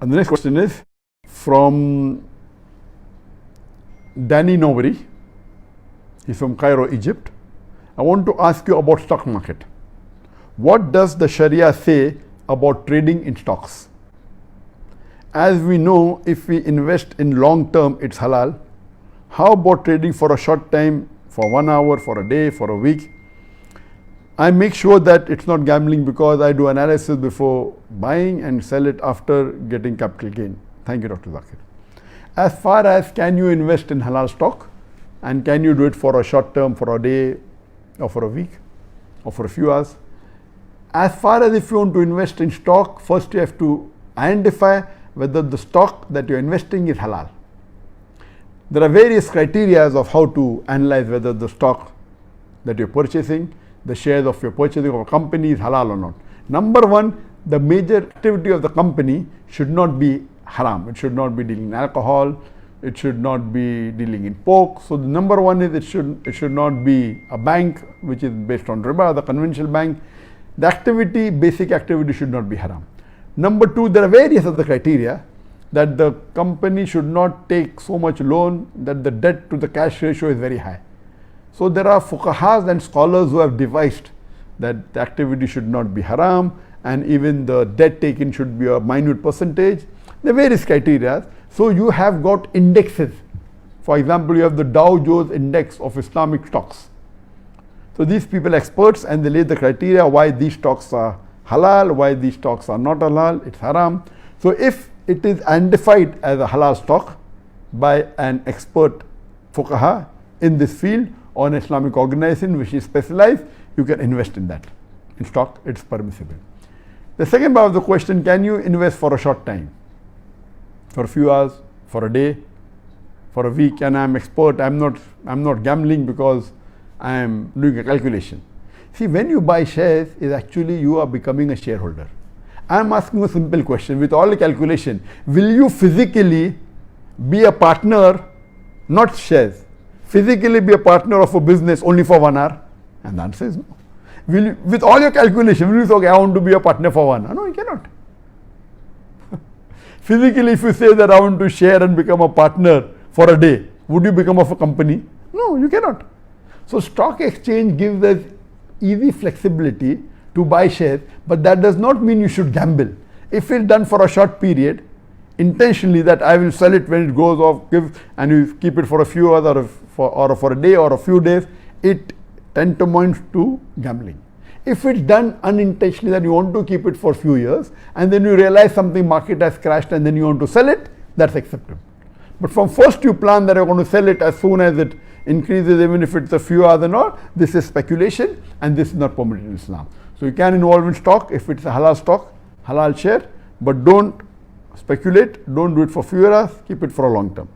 And the next question is from Danny Nowry. He's from Cairo, Egypt. I want to ask you about stock market. What does the Sharia say about trading in stocks? As we know, if we invest in long term, it's halal. How about trading for a short time, for 1 hour, for a day, for a week? I make sure that it's not gambling because I do analysis before buying and sell it after getting capital gain. Thank you, Dr. Zakir. As far as can you invest in halal stock and can you do it for a short term, for a day or for a week or for a few hours? As far as if you want to invest in stock, first you have to identify whether the stock that you're investing is halal. There are various criteria of how to analyze whether the stock that you're purchasing, the shares of your purchasing of a company is halal or not. Number one, the major activity of the company should not be haram. It should not be dealing in alcohol. It should not be dealing in pork. So the number one is it should not be a bank which is based on riba, the conventional bank. The activity, basic activity should not be haram. Number two, there are various other criteria that the company should not take so much loan that the debt to the cash ratio is very high. So there are fuqahas and scholars who have devised that the activity should not be haram and even the debt taken should be a minute percentage. There are various criteria. So you have got indexes. For example, you have the Dow Jones Index of Islamic stocks. So these people are experts and they lay the criteria why these stocks are halal, why these stocks are not halal, it's haram. So if it is identified as a halal stock by an expert fuqaha in this field or an Islamic organization which is specialized, you can invest in that. In stock, it's permissible. The second part of the question, can you invest for a short time? For a few hours, for a day, for a week, and I'm expert, I'm not gambling because I am doing a calculation. See, when you buy shares, is actually you are becoming a shareholder. I am asking a simple question with all the calculation. Will you physically be a partner, not shares, physically be a partner of a business only for 1 hour? And the answer is no. Will you, with all your calculation, will you say, okay, I want to be a partner for 1 hour? No, you cannot. Physically, if you say that I want to share and become a partner for a day, would you become of a company? No, you cannot. So stock exchange gives us easy flexibility to buy shares, but that does not mean you should gamble. If it's done for a short period, intentionally that I will sell it when it goes off, and you keep it for a few hours or for a day or a few days, it tantamount to gambling. If it's done unintentionally that you want to keep it for a few years and then you realize something market has crashed and then you want to sell it, that's acceptable. But from first you plan that you're going to sell it as soon as it increases, even if it's a few hours and all, this is speculation and this is not permitted in Islam. So you can involve in stock if it's a halal stock, halal share, but don't speculate, don't do it for few hours, keep it for a long term.